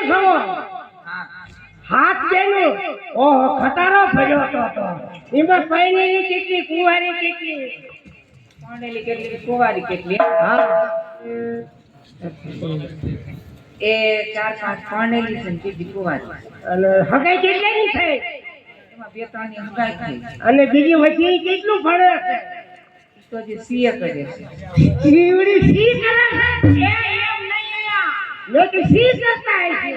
છો હાથ બેનું ઓહો ખટારો ભર્યો તો એમાં પૈણીની કેટલી કુંવારી કેટલી પરણેલી કેટલી કુંવારી કેટલી હા એ 4-5 પરણેલી છે ને કેટલી કુંવારી અને હગાઈ કેટલી થઈ એમાં 2-3 ની હગાઈ થઈ અને બીજી વચ્ચે કેટલું ભણે છે તો જે સીએ કરે છે ઈવડી સી કરે છે એ એમ નહીં આ લોકો સી કરતા છે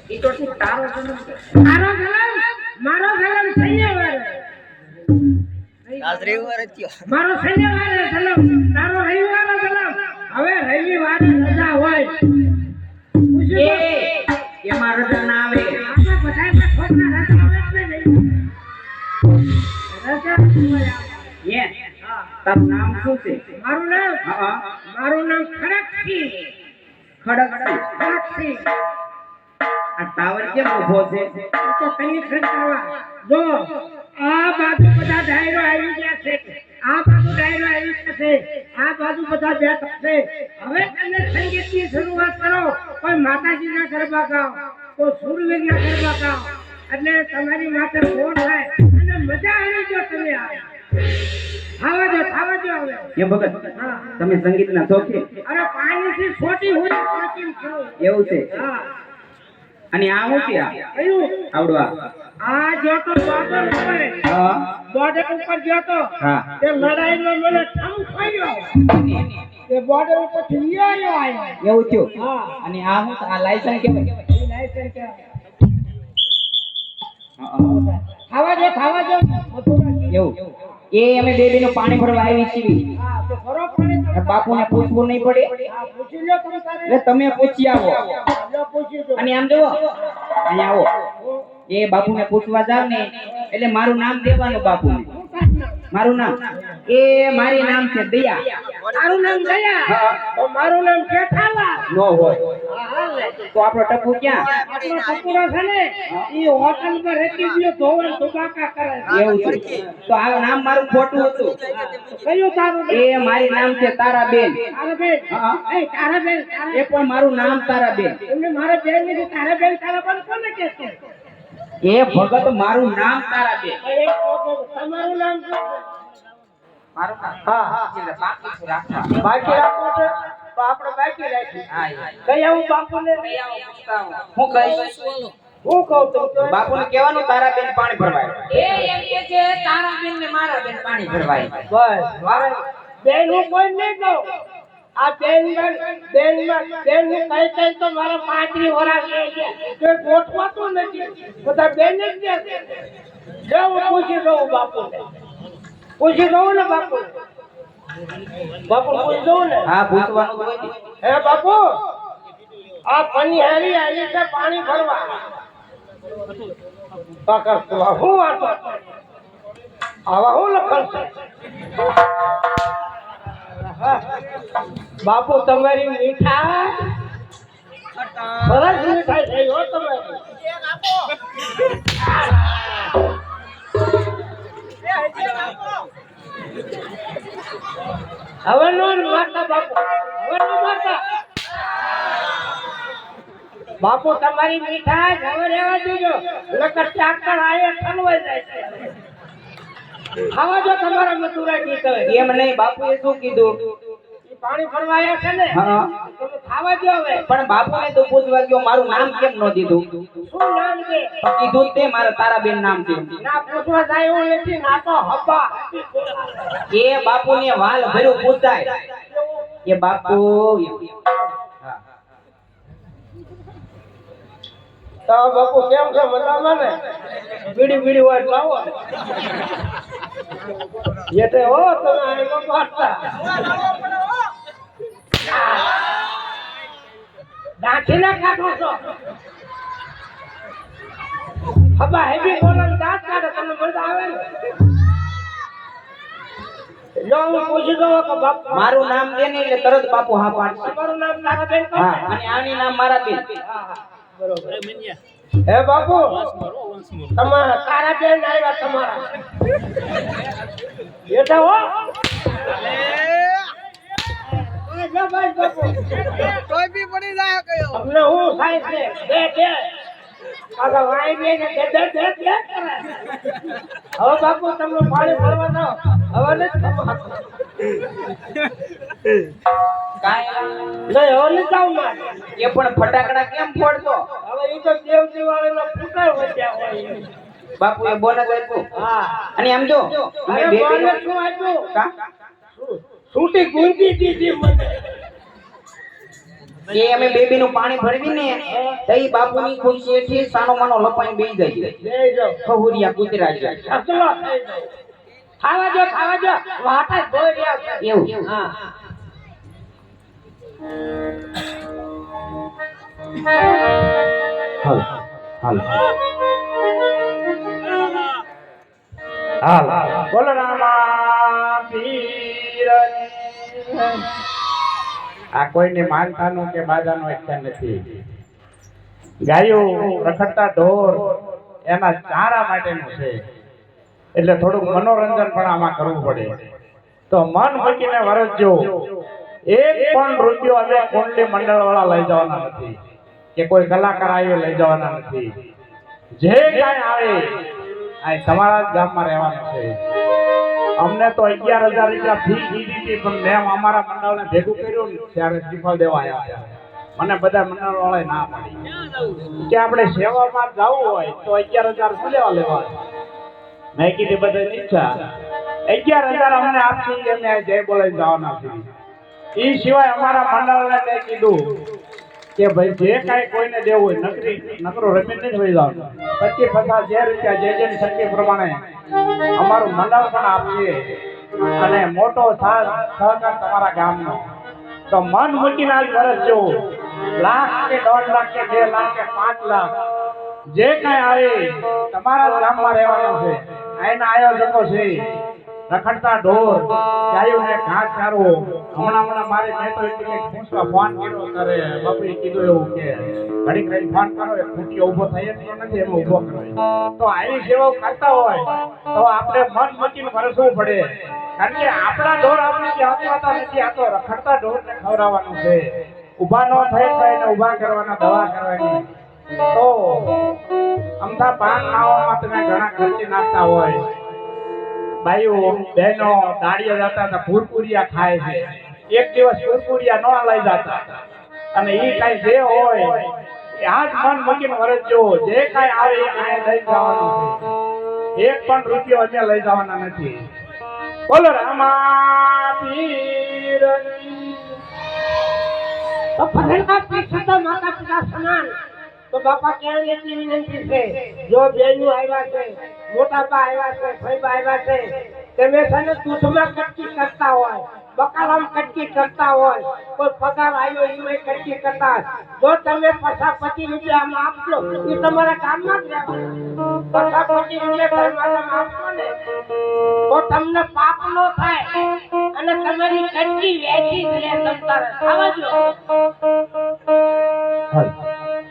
ઈ તો તું તારો જન્મ છે મારો જન્મ શનિવારે આજ રવિવાર થયો મારો શનિવારે જન્મ તારો રવિવારે જન્મ હવે રવિવારે રજા હોય એમાં રજા ના આવે આપણે બધાયમાં છોકરા રજા આવે કે નહીં રજા હોય એ તારું નામ શું છે મારું નામ ખડકસિંહ ખડકસિંહ આ ટાવર કેમ ઊભો છે તો કઈ ખડકાવા જો આ બાજુ બધા ડાયરો આવી ગયા છે આ બાજુ ડાયરો આવી ગયા છે આ બાજુ બધા બેઠા છે હવે તમે સંગીતની શરૂઆત કરો કોઈ માતાજીના ગરબા ગાઓ કોઈ સૂરવીરના ગરબા ગાઓ એટલે તમારી માથે ફોન થાય અને મજા આવી જો તમે થાવા દો હવે એ ભગત તમે સંગીતના શોખીન અરે પાણીથી છોટી હોય શોખીન છો એવું છે હા અને આ શું છે આ કયું આવડવા આ જો તો બોર્ડર ઉપર હા બોર્ડર ઉપર ગયો તો હા તે લડાઈમાં મને ઠમ ખાયો તે બોર્ડર ઉપર થી આવ્યો એવું થયું હા અને આ શું આ લાયસન્સ કેવાય એ લાયસન્સ કે ખાવા જો એવું એ અમે બેબીનું પાણી ભરવા આવી છીએ હા તો ભરો પાણી તમે બાપુને પૂછવું નહીં પડે હા પૂછી લો તમે તારે એટલે તમે પૂછી આવો લો પૂછી દો અને આમ જુઓ અહીંયા આવો એ બાપુને પૂછવા જાવ ને એટલે મારું નામ દેવાનું બાપુને મારું નામ એ મારી નામ છે દયા તારું નામ દયા તો મારું નામ જેઠાલાલ નો હોય હા તો આપણો ટપુ ક્યાં આપણો ટપુડો છે ને ઈ હોટલમાં રહેતી ગયો ધોવન ધુબાકા કરે એવું છે તો આ નામ મારું ખોટું હતું કયું તારું એ મારી નામ છે તારાબેન તારાબેન હા એ તારાબેન એ પણ મારું નામ તારાબેન એમને મારા બેન ને તારાબેન કોને કહેતો એ ભગત મારું નામ તારાબેન તમારું નામ શું મારું નામ હા બાકી છે રાખવા બાકી રાખો છે તો આપણે બાકી રાખી હા કઈ આવું બાપુને હું કહીશ હું કહું તો બાપુને કહેવાનું તારાબેન પાણી ભરવાય એ એમ કે છે તારાબેન ને મારા બેન પાણી ભરવાય બસ મારે બેન હું કોઈ નહીં કહું આ બેન હું કઈ તો મારા 35 વર્ષ થઈ ગયા તે ગોઠવાતું નથી બધા બેન જ છે જો હું પૂછી દઉં બાપુને પૂછી દઉં ને બાપુ પૂછી દઉં ને હા પૂછવાનું હોય ને હે બાપુ આ પની હારી છે પાણી ભરવા કાકા હું વાતો આવા હું લખન છે બાપુ તમારી મીઠાઈ સરસ મીઠાઈ થઈ હો તમારી હવે નો મારતા બાપુ હવે નો મારતા બાપુ તમારી મીઠાઈ હવે રહેવા દેજો નકર ચાકર આયે ઠલવાઈ જાય છે ખાવા જો તમારા મથુરા કીધો એમ નહીં બાપુએ શું કીધું પાણી ભરવા આવ્યા છે ને હા તમે ખાવા જો હવે પણ બાપુને તો પૂછવા ગયો મારું નામ કેમ ન દીધું શું નામ છે કીધું તે મારા તારાબેન નામ છે ના પૂછવા જાય એવું નથી ના તો હબ્બા એ બાપુને વાલ ભર્યું પૂછાય એ બાપુ તો બાપુ કેમ છે મજામાં ને બીડી વાત લાવો એટલે હો તમે આનો પાડતા દાંતીના કાઢો છો હબા હેવી બોલન દાંત કાઢે તમને મજા આવે ને જો હું પૂછી દઉં કે બાપુ મારું નામ દે ને એટલે તરત બાપુ હા પાડશે તમારું નામ તારાબેન કહો હા અને આની નામ મારા બેન બરોબર હે બાપુ તમારા તારાબેન આવ્યા તમારા બેટા હો જો ભાઈ બાપુ તમને હું થાય છે બે પાછા વાઈ દે ને બે કરે હવે બાપુ તમને પાણી ભરવા દો હવે નથી ખપાતું. કાંઈ નહીં હવે નથી જાવ ના એ પણ ફટાકડા કેમ ફોડતો હવે એ તો દેવ દિવાળીનો ફૂટાય વધ્યા હોય બાપુ એ બોનસ આપ્યું હા અને આમ જો અરે મેં બે બોનસ કિલો- શું આપ્યું કા? છૂટી ગુંજી દીધી મને એ અમે બેબીનું પાણી ભરવી ને તો ઈ બાપુની ખુરશી હેઠી સાનો માનો લપાઈને બેહી જાય લઈ જાઓ ખહુરિયા કૂતરા છે અસલો થઈ જાઓ ખાવા જો વાટા ધોઈ રહ્યા છે એવું હા હાલ હાલ હાલ બોલો રામા પીરની. આ કોઈની માનતાનું કે બાધાનું ઈચ્છા નથી. ગાયો રખડતા ઢોર એના ચારા માટેનું છે એટલે થોડુંક મનોરંજન પણ આમાં કરવું પડે. તો મન મૂકીને વરસજો. એક પણ રૂપિયો અમે કુંડલી મંડળ વાળા લઈ જવાના નથી કે કોઈ કલાકાર આવી લઈ જવાના નથી. જે કાંઈ આવે આ તમારા જ ગામમાં રહેવાનું છે. અમને તો 11,000 રૂપિયા ફી દીધી હતી પણ મેં અમારા મંડળને ભેગું કર્યું ને ત્યારે શ્રીફળ દેવા આવ્યા. મને બધા મંડળ વાળાએ ના પાડી કે આપણે સેવામાં જવું હોય તો 11,000 શું લેવા. મેં કીધી બધાની ઈચ્છા 11,000 અમને આપી અમે જય બોલાઈ જવાના છીએ. એ સિવાય અમારા મંડળને મેં કીધું કે ભાઈ જે કાંઈ કોઈને દેવું હોય નકરું રમીને નહીં થઈ જવાનું. 25-50 જે રૂપિયા જેની શક્તિ પ્રમાણે અમારું મંડળ પણ આપશે અને મોટો સહકાર તમારા ગામનો. તો મન મૂકીને આજ વરસજો. લાખ કે 1.5 લાખ કે 2 લાખ કે 5 લાખ જે કાંઈ આવે તમારા જ ગામમાં રહેવાનું છે. એના આયોજકો છે રખડતા ઢોર ગાયોને ઘાસ ચારવો. હમણાં મારે મેં તો એક પૂછવા ફોન કર્યો ત્યારે બાપુએ કીધું એવું કે ઘડી ઘડી ફોન કરો એ ખૂટી ઊભો થઈ જ નથી એમાં ઊભો કરો. તો આવી સેવાઓ કરતા હોય તો આપણે મન મૂકીને વરસવું પડે. કારણ કે આપણા ઢોર આપણે હકવાતા નથી. આ તો રખડતા ઢોરને ખવડાવવાનું છે. ઊભા ન થઈ ને ઊભા કરવાના દવા કરવાની. તો અમથા પાન ખાવામાં તમે ઘણા ખર્ચી નાખતા હોય. ભાઈઓ બહેનો દાડિયા જતા હતા ભૂરપુરિયા ખાય છે. એક દિવસ ભૂરપુરિયા ન લઈ જતા અને ઈ કાંઈ જે હોય એ આજ મન મૂકીને વરસજો. જે કાંઈ આવે એ કાંઈ લઈ જવાનું છે. એક પણ રૂપિયો અમે લઈ જવાના નથી. બોલો રામા પીરની. તો ફરેલા પીછતા માતા પિતા સમાન તો બાપા ક્યાં એટલી વિનંતી છે જો બેનું આવ્યા છે મોટા બા આવ્યા છે ભાઈ બા આવ્યા છે તમે છે ને દૂધમાં કટકી કરતા હોય બકાલામાં કટકી કરતા હોય કોઈ પગાર આવ્યો એમાં કટકી કરતા જો તમે 50-25 રૂપિયા આપજો એ તમારા કામમાં જ રહેવાના 50-25 રૂપિયા ઘરમાં આપશો ને તો તમને પાપ ન થાય અને તમારી કટકી વેચી જ લે તમતારે આવજો હાલ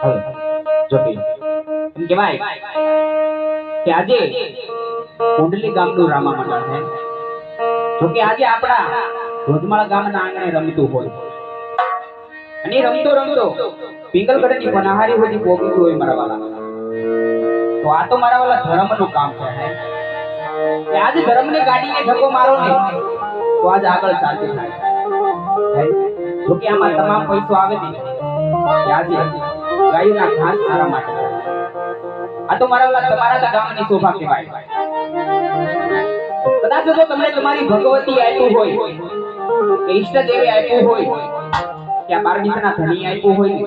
હાલ જોકે એમ કહેવાય કે આજે કુંડલી ગામનું રામા મંડળ છે. જોકે આજે આપણા રોજમાળા ગામના આંગણે રમતું હોય અને રમતો પિંગલગઢની વનહારી સુધી પોગી હોય મારા વાલા. તો આ તો મારા વાલા ધર્મનું કામ છે કે આજે ધર્મને ગાડીને ધક્કો મારો ને તો આજ આગળ ચાલતી થાય. જોકે આમાં તમામ પૈસો આવે ને કે આજે ગાયોના ઘાસ સારા માટે. આ તો મારા વાલા તમારા ગામની શોભા કહેવાય. કદાચ જો તમને તમારી ભગવતી આપ્યું હોય કે ઈષ્ટદેવે આપ્યું હોય કે આ 12 દિશના ધણી આપ્યું હોય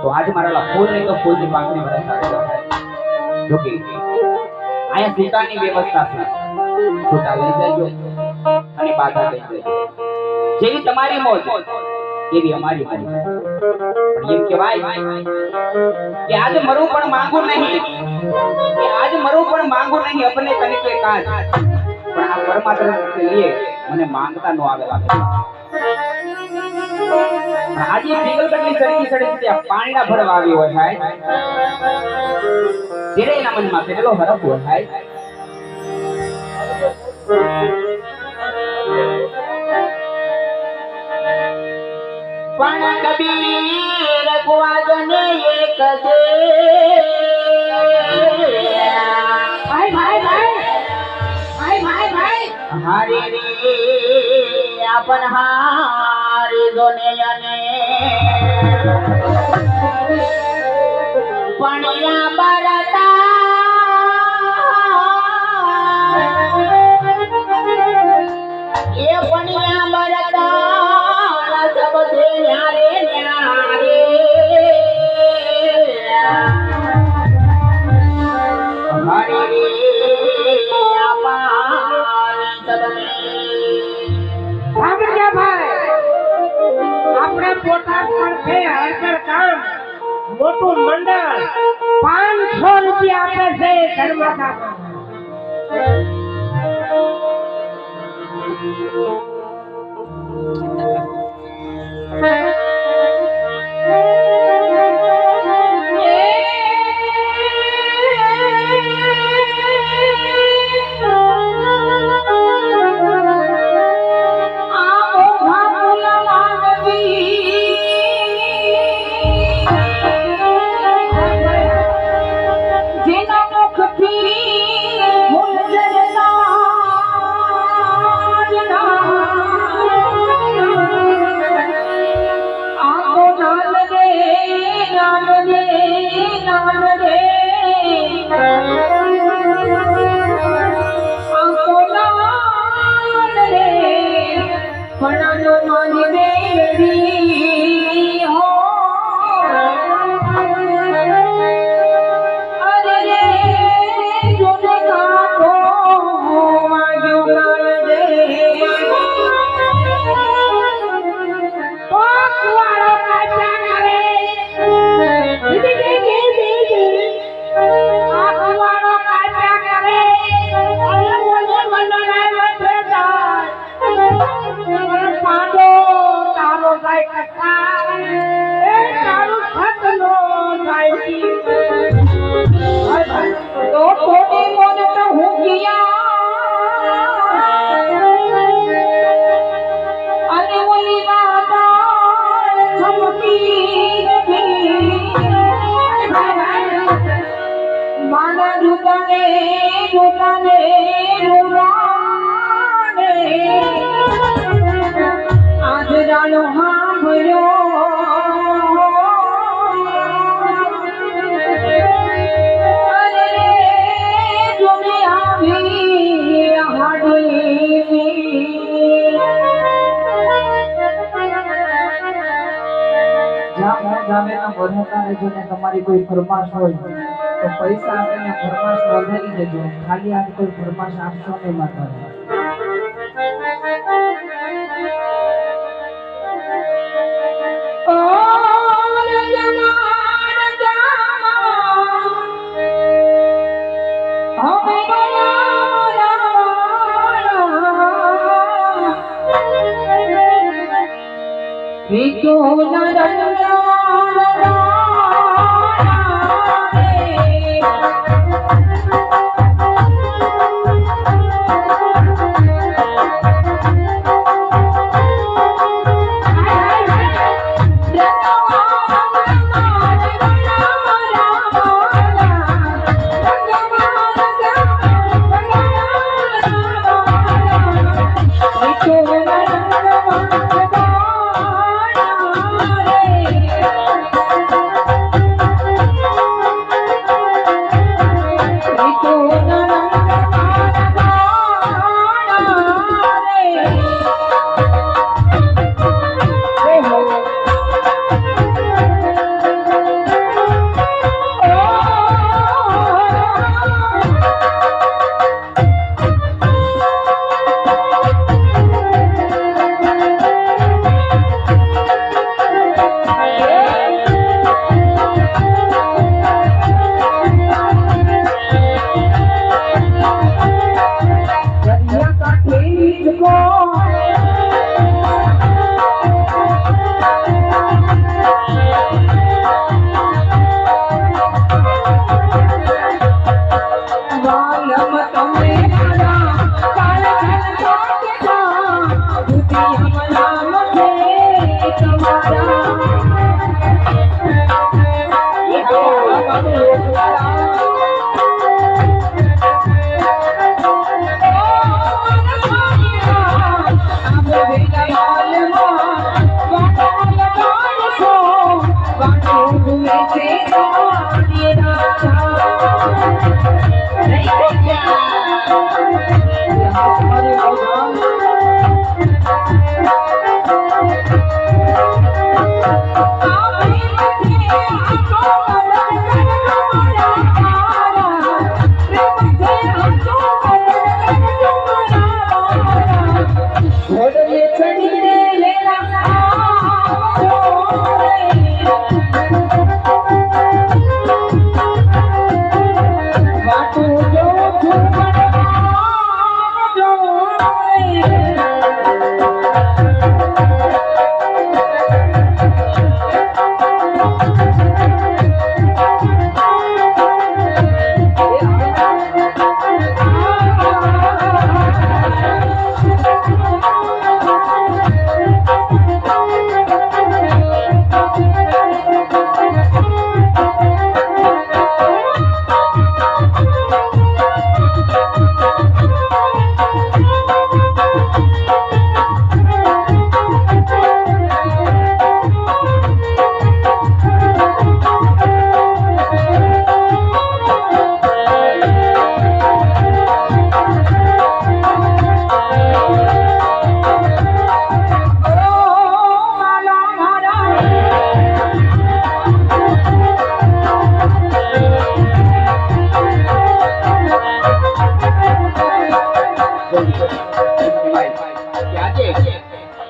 તો આજ મારા વાલા ફૂલ નહીં તો ફૂલની પાંખડી વરસાડે. જોકે અહીંયા છૂટાની વ્યવસ્થા છે. છૂટા લઈ જજો અને બાધા લઈ જજો. જેવી તમારી મોજ એવી અમારી મોજ. પણ એમ કહેવાય કે આજ મરું પણ માંગુ નહીં કે આજ મરું પણ માંગુ નહીં अपने तन के काज. પણ આ પરમાત્મા કે લીએ મને માંગતા નો આવે લાગે. આજે પિંગલગઢની સરકી સડી ત્યાં પાણીના ભરવા આવી હોય થાય જેને એના મનમાં કેટલો હરખ હોય થાય. પણ કબીર એકવાદને એક છે ભાઈ ભાઈ ભાઈ ભાઈ ભાઈ ભાઈ હારી રે આપન હારી દોને અને પણિયા બરતા એ પણિયા બરતા સબસે ન્યારે ન્યારે હારી રે આપન સબને સાંભળ્યા ભાઈ આપણે પોતા પર છે હળદર કામ મોટું મંડળ 500 રૂપિયા આપે છે ધર્મકા તમારી કોઈ ફરમાશ હોય તો પૈસા આપીને ફરમાશ નોંધાવી દેજો. ખાલી આ કોઈ ફરમાશ આપશો નહીં માતાને. તમારી નવધામ ઘોડે ચડીને લેલા વાતું જો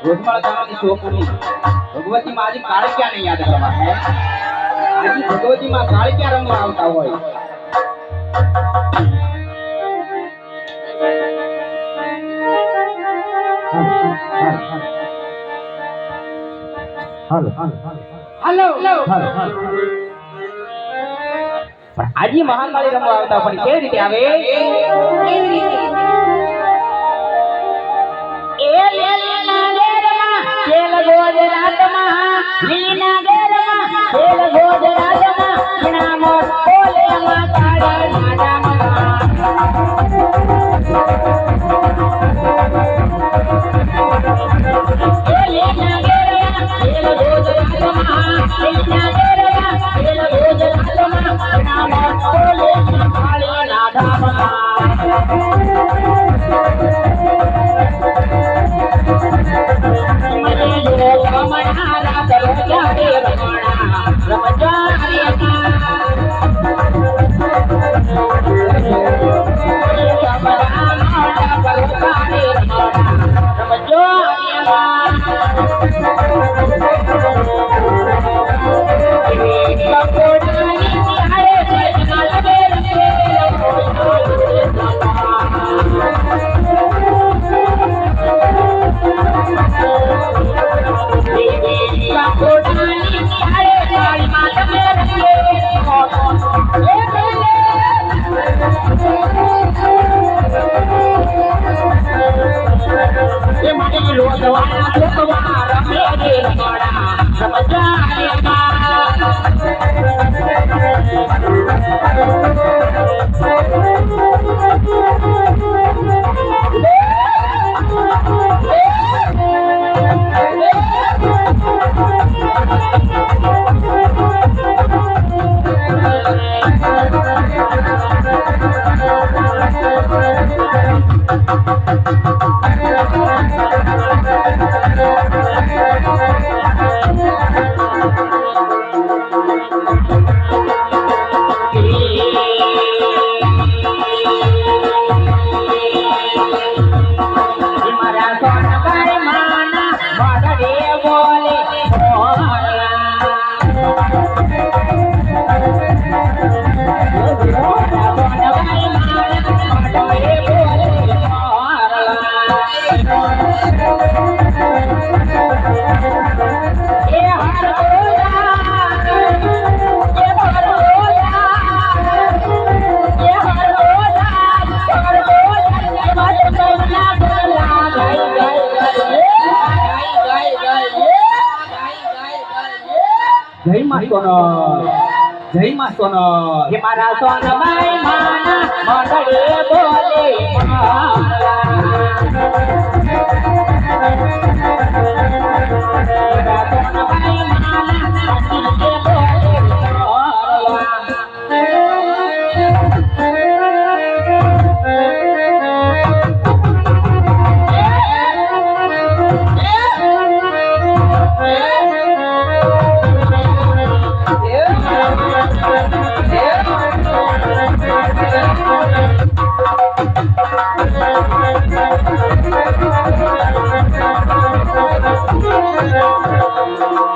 रोजमाला गाँव की शोक नहीं भगवती माँ जी काल क्या नहीं याद करवा है आज भगवती माँ काल क्या रंग आवता हो आज महाकाली रंग आवता पण केवी रीते आवे खेल गोज रातमा लीना गेरमा खेल गोज रातमा नाम बोले मा काड़ा नादामा लीना गेरमा खेल गोज रातमा लीना गेरमा खेल गोज रातमा नाम बोले मा काड़ा नादामा જય માં સોનલ જય માં સોનલ કે મારા સોનબાઈ માના મંડળે બોલે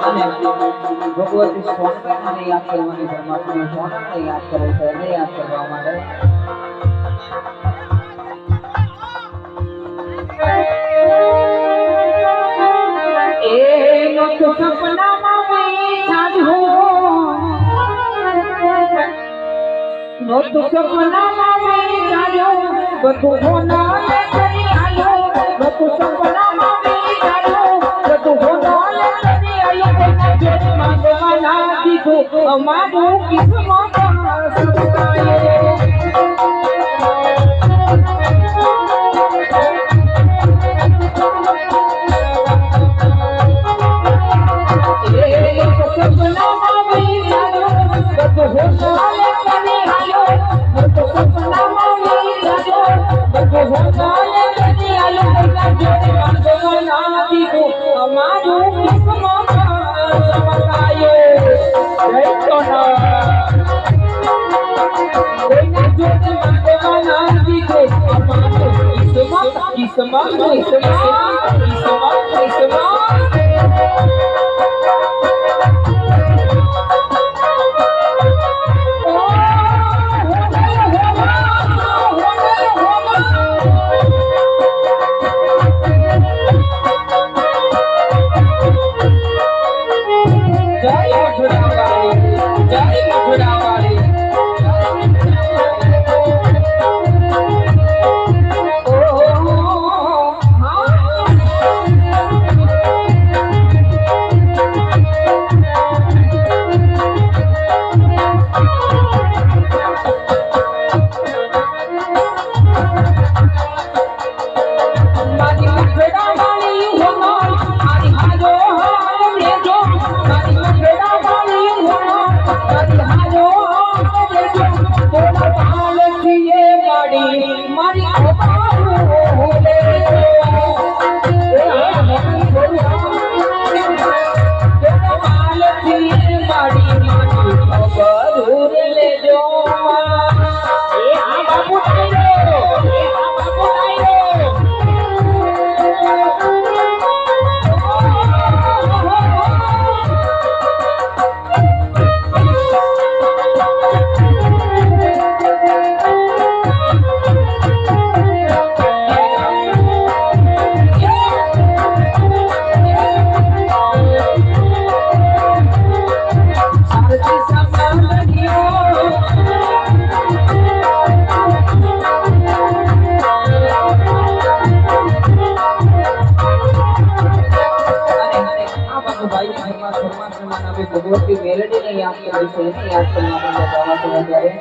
અને ભગવતી સોનકાને યાદ કરવાની પરમાત્માને સોનકાને યાદ કરે છે એને યાદ કરવા માટે એનો તો સપનામાં મેં જાણ્યો નો તો સપનામાં મેં જાણ્યો બધું હોનાલે કરી આયો નો તો સપનામાં મેં જાણ્યો બધું હોનાલે કરી આયો એના જોડે માંગવાના દીધું અમારું કિસ્મત સપનાયો ભગવતી મેલડીને યાદ કરી છે એને યાદ કરવા માટે ગાવા છે ત્યારે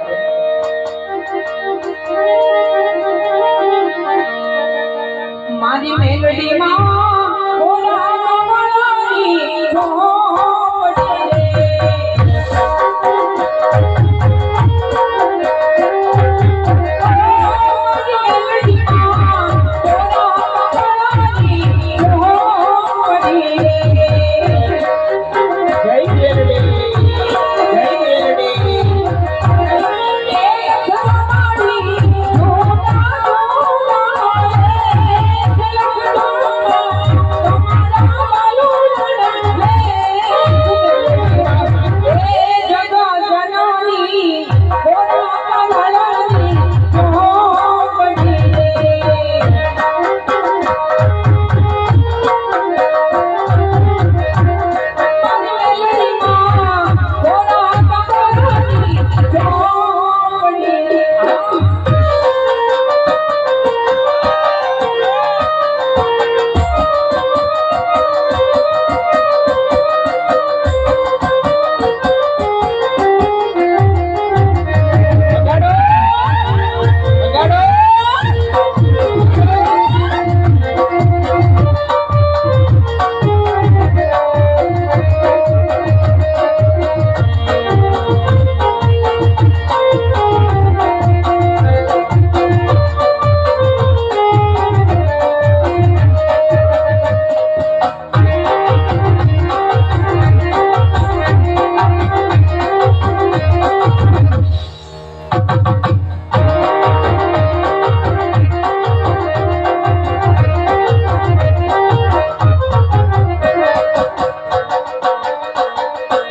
મારી મેલડીમાં ઓલા વાળાની ઝોપડી રે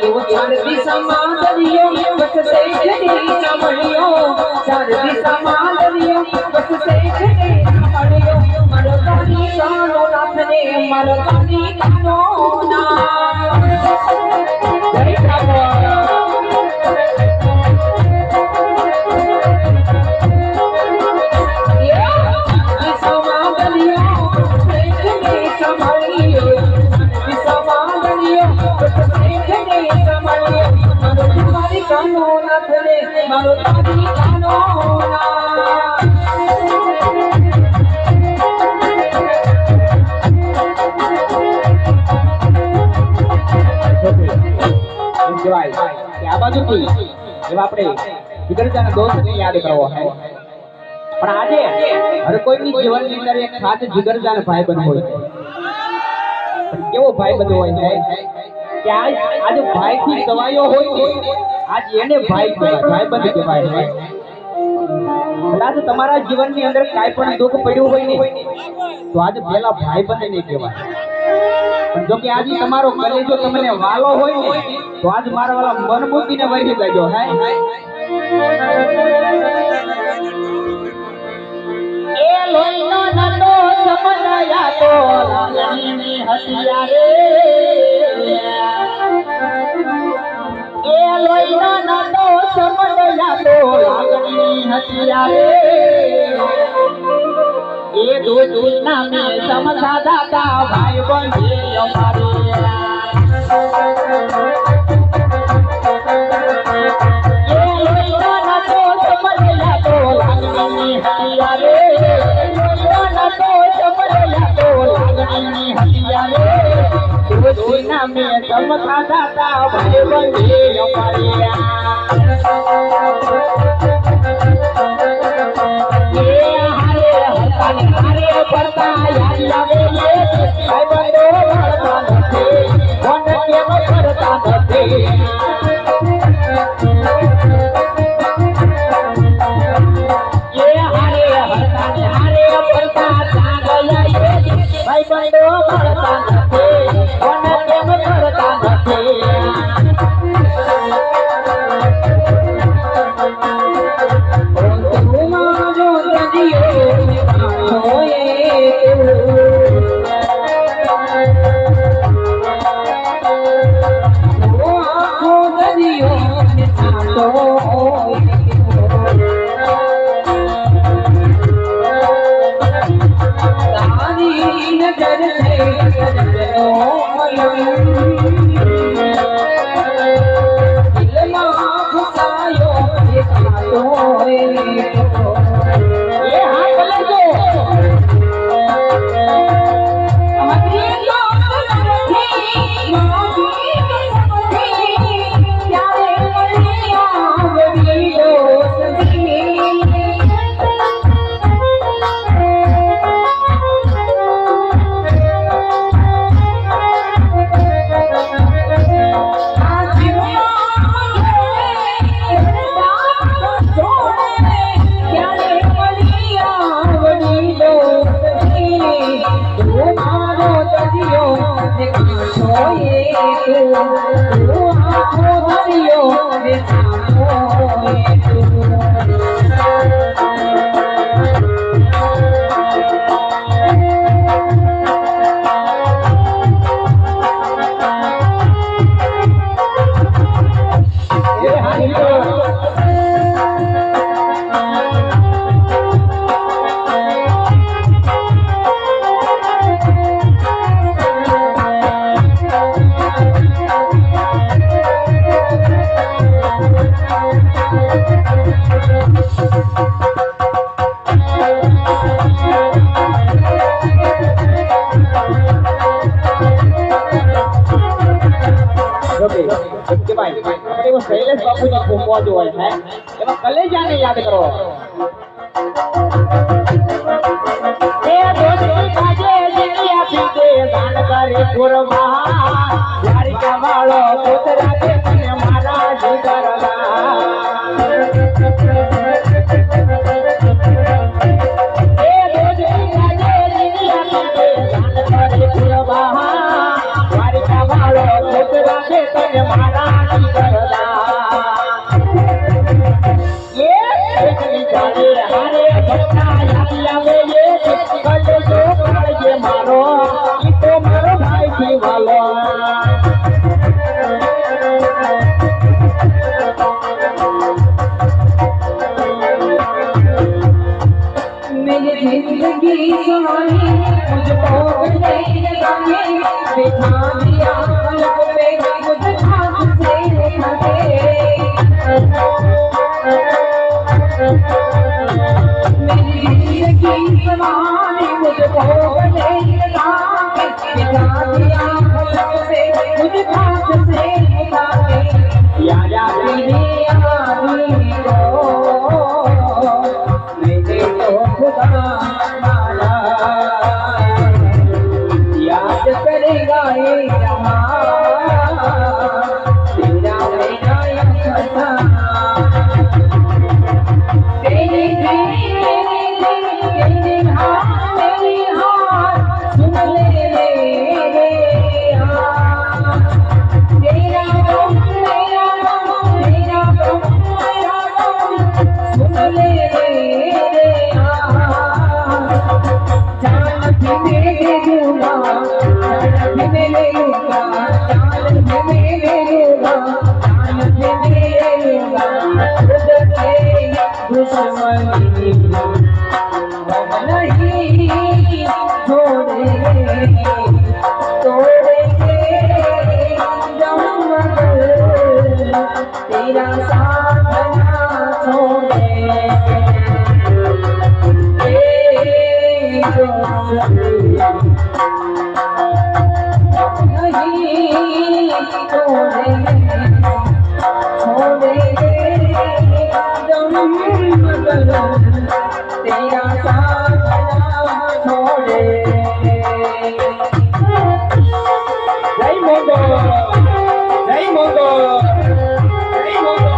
એવો ચાર દિશામાં દરિયો વસશે ઘડી સાંભળ્યો ચાર દિશામાં દરિયો વસશે ઘડી સાંભળ્યો મારો કાની કાનો નાથને મારો કાની કાનો નાથ જય ઠાકોર મારો કાની કાનો એમ કહેવાય કે આ બાજુથી જેવા આપણે જીગરજાના દોસ્તને યાદ કરવો હે પણ આજે હર કોઈની જીવનની અંદર એક ખાસ જીગરજાનો ભાઈબંધ હોય છે પણ કેવો ભાઈબંધ હોય છે કે આજે ભાઈથી સવાયો હોય ને આજ એને ભાઈ કહેવાય ભાઈબંધ કહેવાય છે કદાચ તમારા જીવનની અંદર કાંઈ પણ દુઃખ પડ્યું હોય ને તો આજે પહેલા ભાઈબંધને કહેવાય પણ જો કે આજે તમારો કલેજો તમને વાલો હોય ને તો આજ મારા વાલા મન મૂકીને વહી ગયો હે એ લોહીનો નતો સમજાયા તો લાગણીની હથિયારે એ લોહીનો નતો સમજાયા તો લાગણીની હથિયારે એ દુનિયા મે સમસા દાદા ભાઈ બંધે અમારે में समता दादा भाई बंधे हरे पड़ता याद लागे भाई बंधो भरता नथे वन केम करता नथे ये हरे पड़ता जागया भाई बंधो भरता नथे वन केम करता नथे तुम्हारो नदियो होए वो आँखों नदियो तो तारी नजर से शैलेश बापू ने घूमवा जो है एवं कलेजाने याद करो ए दोस्ती बाजे दुनिया पीते दान करे कुर्बा यारी का वालो दूसरा के तने मारा जिगरला ए दोस्ती बाजे दुनिया पीते दान करे कुर्बा यारी का वालो दूसरा के तने मारा નાખી કરતા એ એકલી ચાલે હારે ભટકા યાદી આવે એ કલજો કરજે મારો ઈ તો મારો ભાઈ થી વાલો मेरी जिंदगी सुहानी मुझको नहीं लगाने बिठा दिया पलक पे मुझे हाथ से उठा के मेरी जिंदगी सुहानी मुझको नहीं लगाने बिठा दिया पलक पे मुझे हाथ से उठा के या तेरी यारी को खुदा माला याद करेगा ये जहां तेरा मेरा यखता तेरी हाथ सुन ले रे हाँ तेरा गम मेरा गम सुन ले रे तेरा साथ ना छोड़े नहीं तेरा साथ छोड़े जय मोगो जय मोगो जय मोगो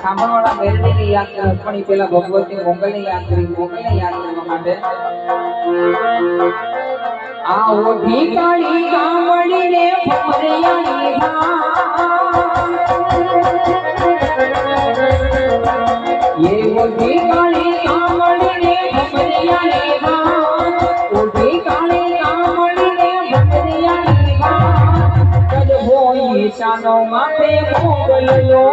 ખાંભાવાળા મેરડીને યાદ કરે પણ પેલા ભગવતી મોગલને યાદ કરી મોગલને યાદ કરવા માટે આ ઓઢી કાળી ગામડીને ફમરિયાની ये ओढ़ी काली गामડીને ફમરિયાની ओढ़ी काली गामડીने फमरियानी कद होई शानो माथे मोगलयो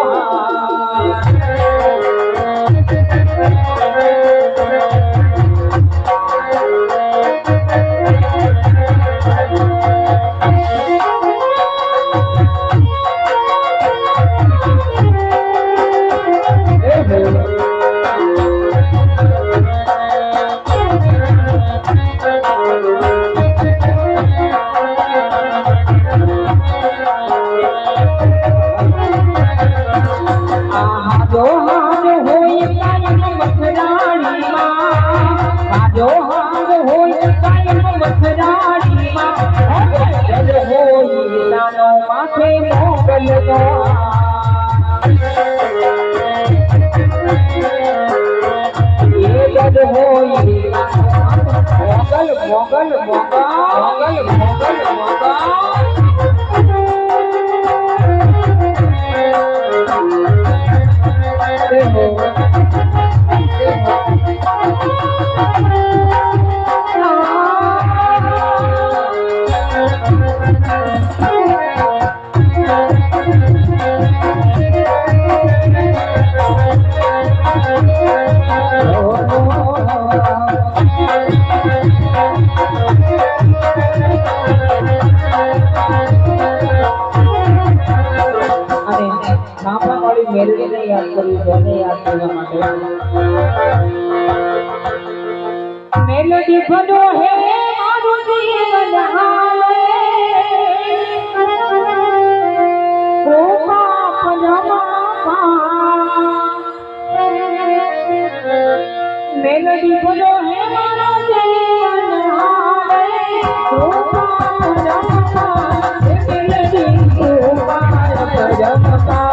મોગલ મેલડીને યાદ કરવી છે એને યાદ કરવા માટે મેલડી ભજો હે મારું જીવન હાલે કૃપા પજમા મેલડી ભજો હે મારું જીવન હાલે કૃપા પજમા મેલડી કૃપા પજમા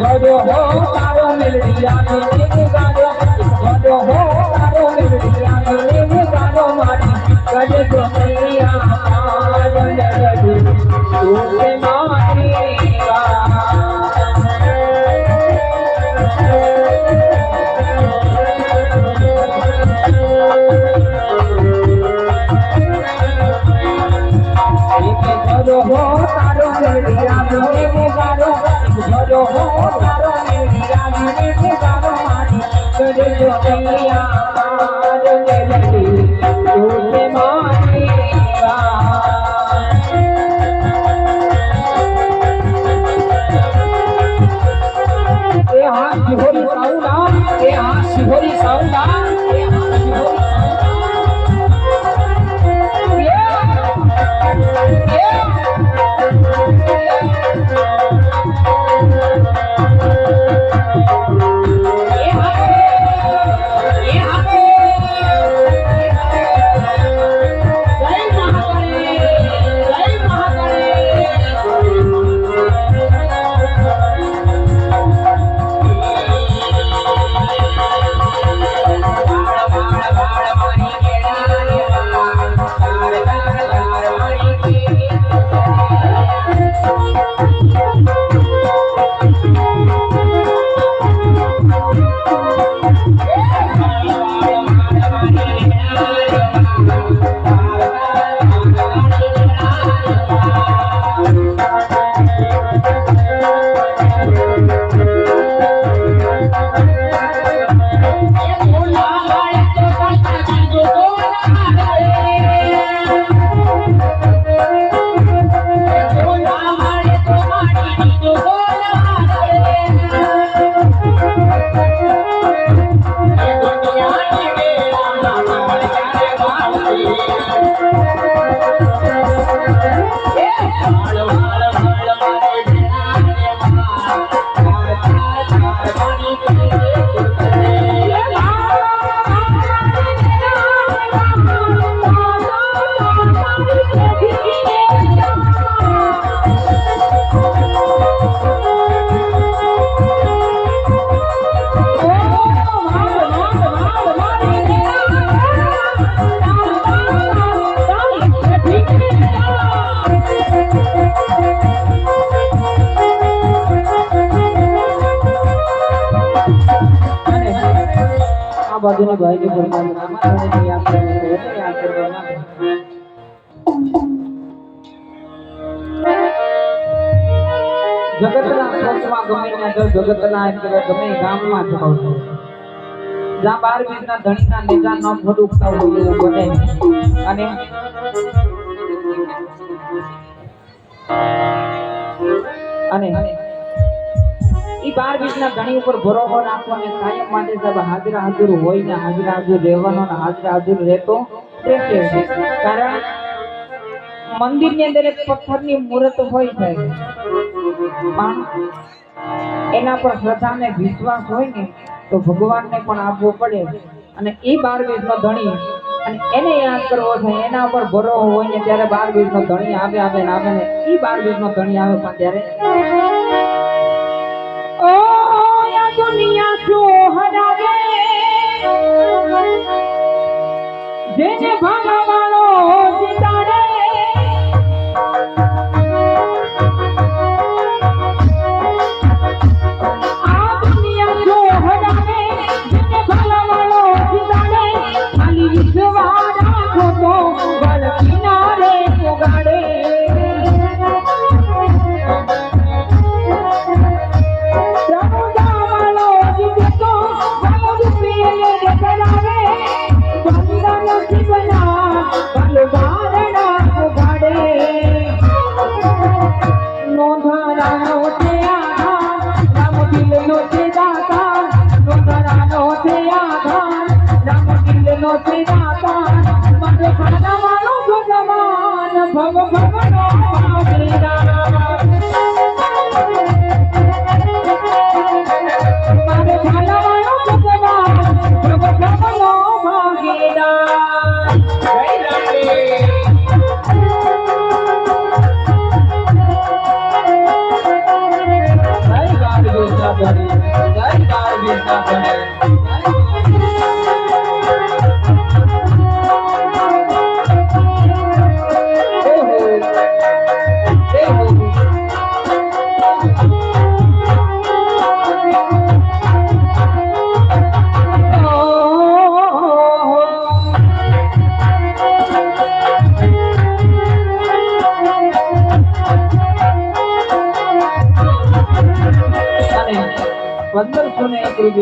भजो हो तारो मेलडिया ने गानो भजो हो तारो मेलडिया ने गानो मारी कजे तो मैया जगदी तू से मारी भजो हो तारो मेलडिया ने गानो भजो हो तारो मेलडिया ने गानो मारी कजे तो मैया जगदी तू से मारी ए हां शिहोरी साउंडा ए हां शिहोरी साउंडा ए हां शिहोरी बाजूने भाई के बोलना याद करना जगतना कोसमा गमे ने जगतना એટલે ગમે ગામમાં થતો છે જ્યાં 12 બીજના ધણીના નેજા ન ફડુકતા હોય એવું બને અને ઈ 12 બીજના ધણી ઉપર ભરોસો રાખવો અને કાયમ માટે સાહેબ હાજરા હાજર હોય ને હાજરા હાજર રહેવાનો ને હાજરા હાજર રહેતો છે કારણ મંદિરની અંદર એક પથ્થરની મૂર્ત હોય છે પણ એના પર શ્રદ્ધા અને વિશ્વાસ હોય ને તો ભગવાનને પણ આપવો પડે અને એ 12 નો ધણી અને એને યાદ કરવો છે, એના ઉપર ભરો હોય ને ત્યારે 12 નો ધણી આવે ને એ 12 નો ધણી આવે પણ ત્યારે ઓ યા દુનિયા સોહરાવે જેને ભગવાનો જીતાડે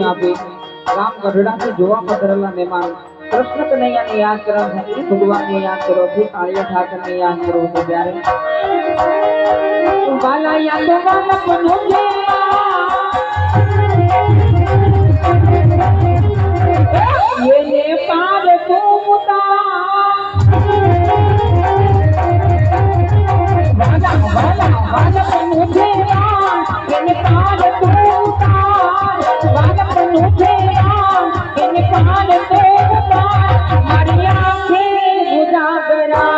આપી રામ ગઢડા થી જોવા પધારેલા મહેમાન કૃષ્ણ કનૈયાને યાદ કરવા છે, ભગવાનને યાદ કરો છે, કાળિયા ઠાકરને યાદ કરો છે ત્યારે બાલા યાદ વાલા બનો છે એને પાર તુમતા બાલા બાલા બાલા બનો છે એને પાર તુમતા બાલા બનો છે એને પાર તુમતા મારી આંખે ઉજાગરા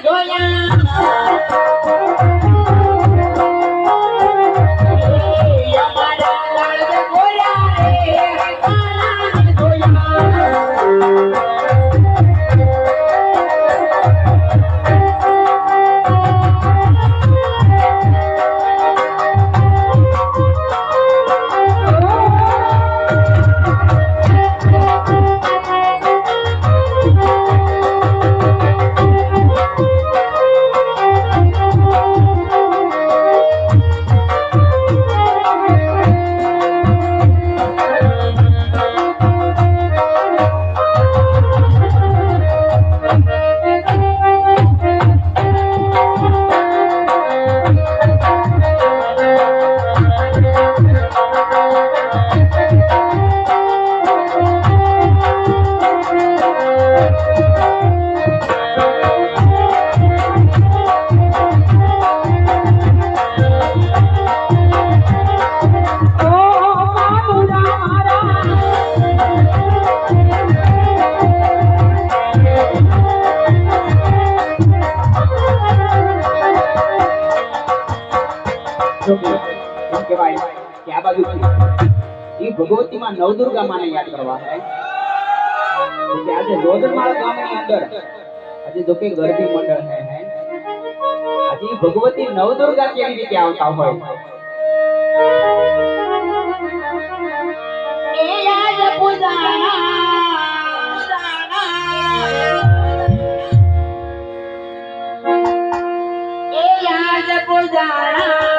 જોયા બાજુથી એ ભગવતીમાં નવદુર્ગા માને યાદ કરવા હે કે આજે રોજનમાળા ગામની અંદર આજે જો કે ગરબી મંડળ હે આજે ઈ ભગવતી નવદુર્ગા કેવી રીતે આવતા હોય એ યાદ પુજાના એ યાદ પુજાના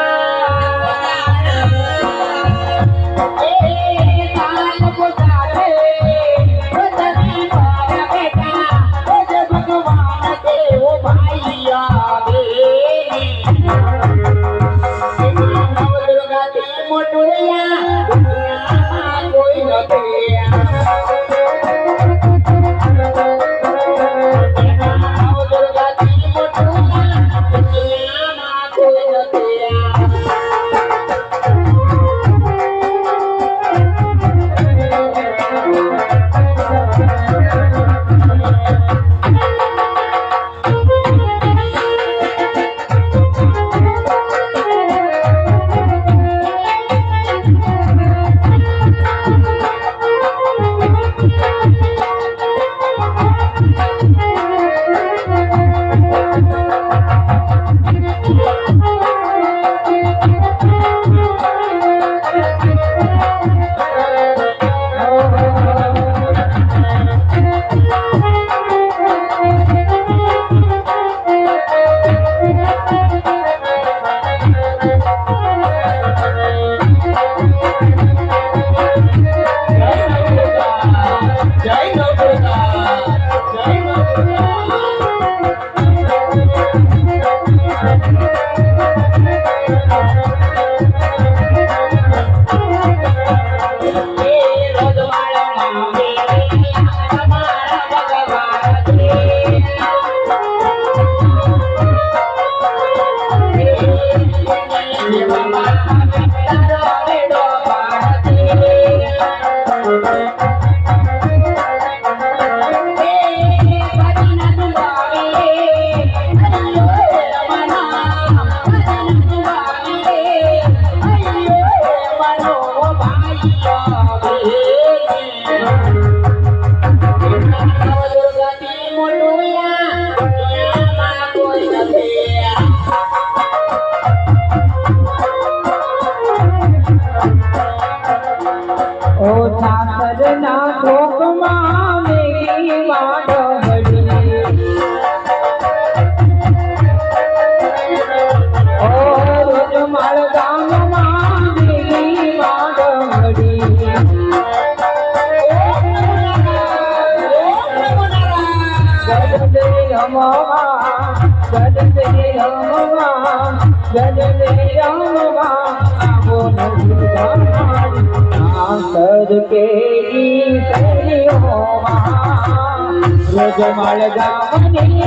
જમાલ ગામની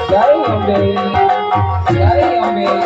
જય અંબે જય અંબે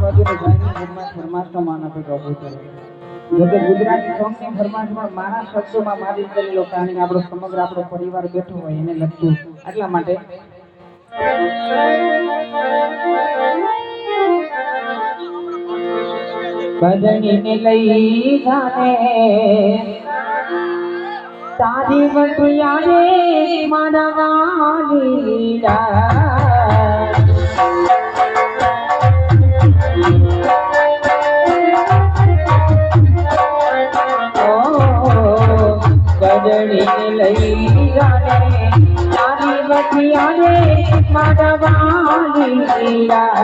બાજુની ગાયની ફરમાશનો માના પેટો પૂછે જોકે ગુજરાતી સોંગની ફરમાશમાં મારા શબ્દોમાં મારી કરેલો કારણ આપણો સમગ્ર આપણો પરિવાર બેઠો હોય એને લગતું એટલા માટે બદનીને લઈ જાને તારી વટિયા રે મારા વાલી લીલા બદનીને લઈ જાને તારી વટિયા રે મારા વાલી લીલા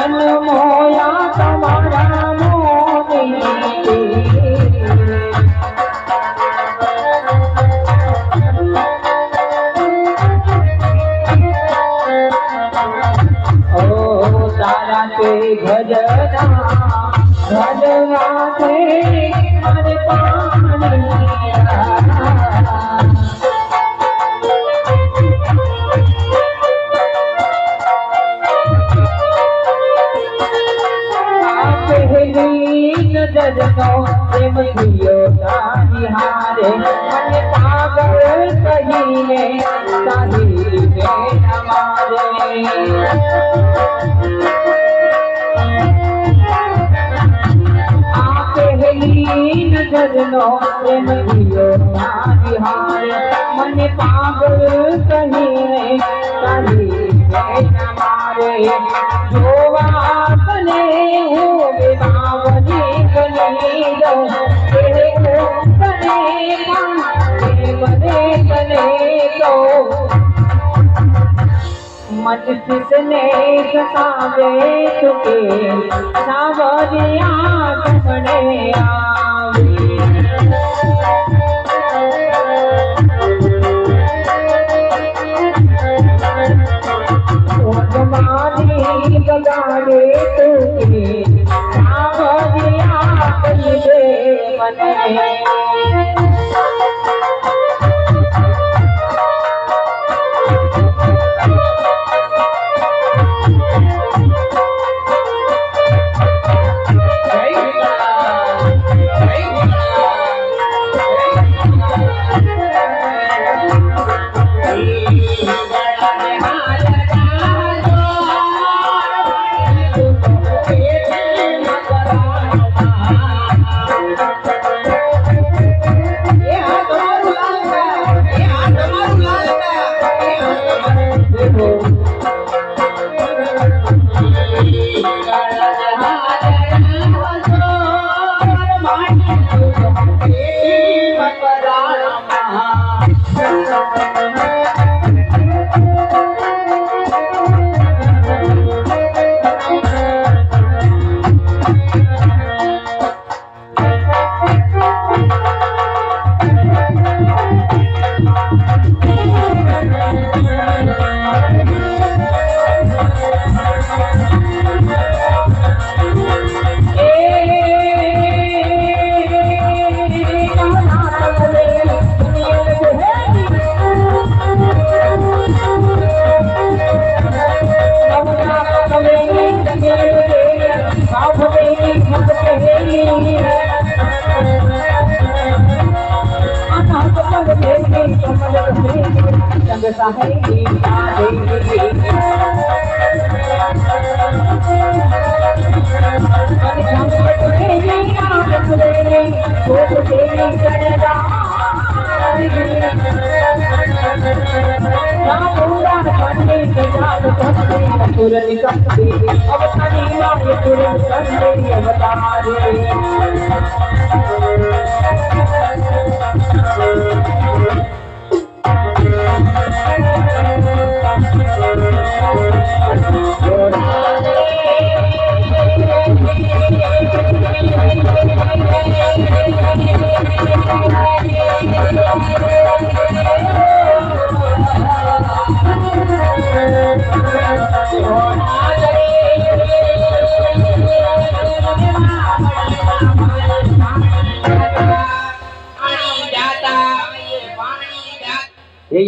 મન મોયા તમારા મોની તારા તે ભજના ભજવા છે મારે પાણી નજરનો પ્રેમ થયો તારી હારે મને પાગલ કહીને તારી બેન મારે આ પહેલી નજરનો પ્રેમ થયો તારી હારે મને પાગલ કહીને તારી બેન મારે જોવા તને હું બેવાવની બની દઉં તને તને તો મન કિસને સતાવે તુકે સાવરિયા તમને આવી મારી બગાડે તુકે સાવરિયા કરી દે મને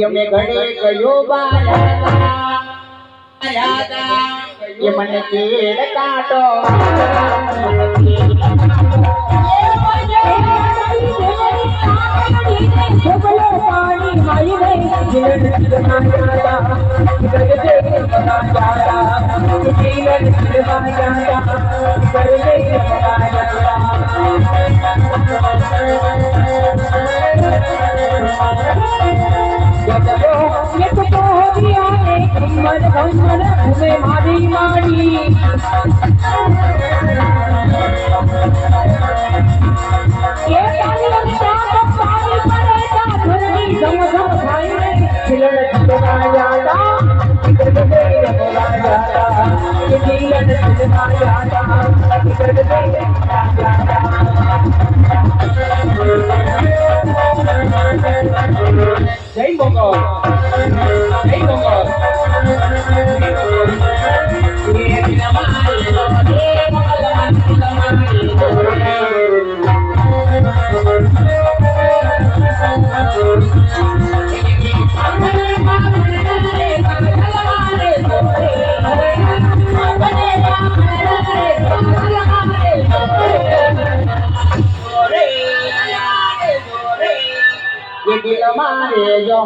અમે ઘડે કયો બાયા એ મને તેડ કાઢો પાણી મારી મારી મારી જય મંગળ જય મંગળ દિલ મારે જો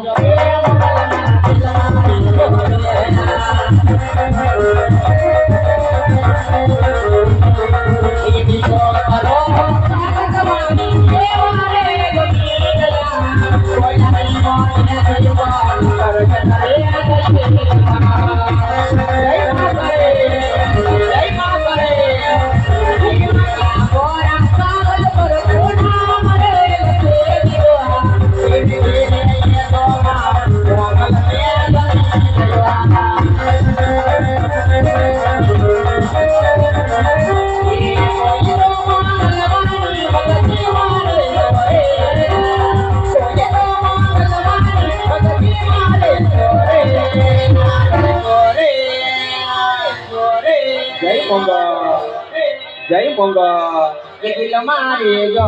જય મંગળ એ દિલ મારે જો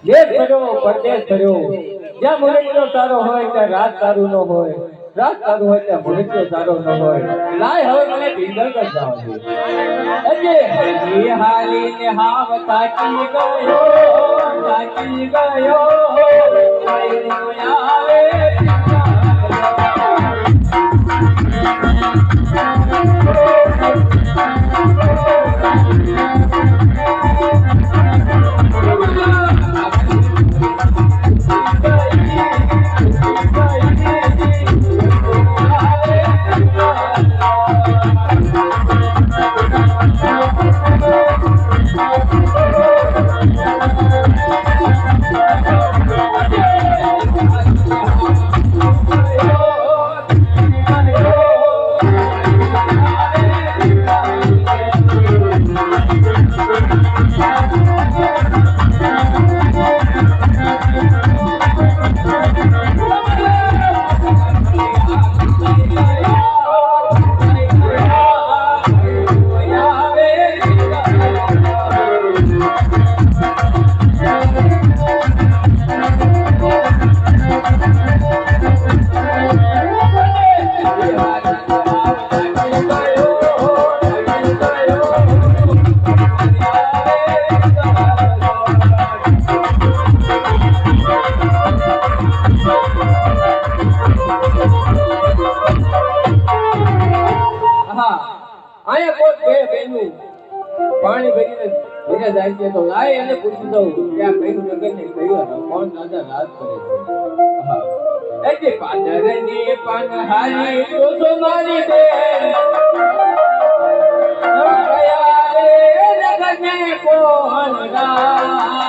દેશ કર્યો પરદેશ કર્યો જ્યાં મુરત્યો સારો હોય ત્યાં રાત સારું ન હોય રાત સારું હોય ત્યાં મુરત્યો સારો ન હોય લાય હવે મને ભીંદર કર જાવ અજે હજી હાલીને હાવ તાકી ગયો આવે હા આયા કોઈ બે બેનું પાણી ભરીને ભેગા જાય છે તો લાય એને પૂછી દઉં કે આ કયું નગર ને કયું કોણ દાદા રાજ કરે છે હા એકે પાદરની પાનહારી તો જો મારી બેન કયા રે નગર ને કોણ રાજ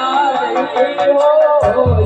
હો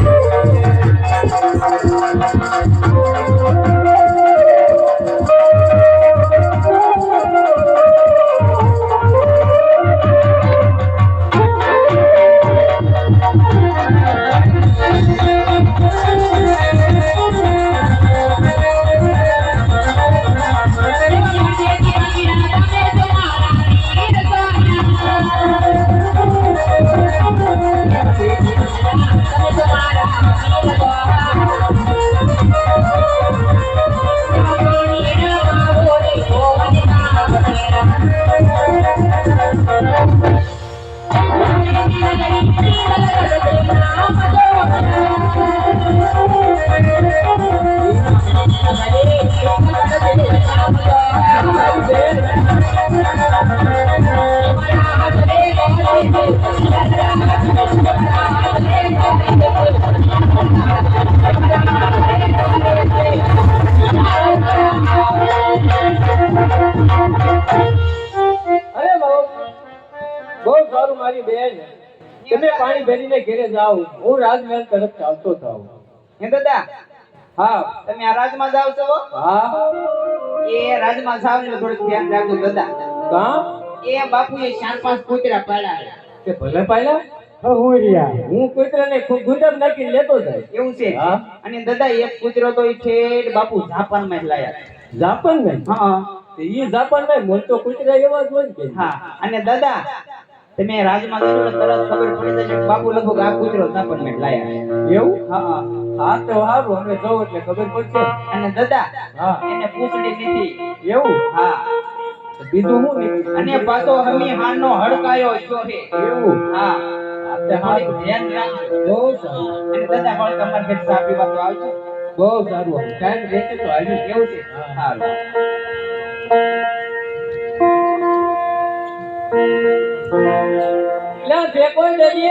બહુ સારું મારી બેન તમે પાણી ભરીને ઘરે જાઓ હું રાજમહેલ તરફ ચાલતો થાઉં હે દાદા હા તમે આ રાજમાં જાવ છો હા એ રાજમાં જાવ ને થોડું ધ્યાન રાખજો દાદા કા એ બાપુએ 4-5 કૂતરા પાડ્યા કે ભલે પાયલા હું કૂતરાને ગુંડમ નાખી લેતો જાય એવું છે હા. અને દાદા એક કૂતરો તો ઈ ઠેઠ બાપુ જાપાનમાં જ લાયા જાપાન ને હા ઈ જાપાન માં મોલ તો કૂતરા એવા જ હોય ને કે હા અને દાદા તમે રાજમાં જશો ને તરત ખબર પડી જશે કે બાપુ લગભગ આ કૂતરો જાપાનમાં જ લાયા એવું હા હા તો સારું અમે જવું એટલે ખબર પડશે અને દાદા હા એને પૂંછડી દીધી એવું હા તો બીજું હું નહીં અને પાછો હમી હાનનો હડકાયો છો છે એવું હા આપણે થોડીક ધ્યાન રાખજો બહુ સારું અને દાદા પણ તમારે ઘરે ચા પીવા તો આવજો બહુ સારું ટાઈમ રહેશે તો આવી એવું છે હારું લા જે કોઈ જઈએ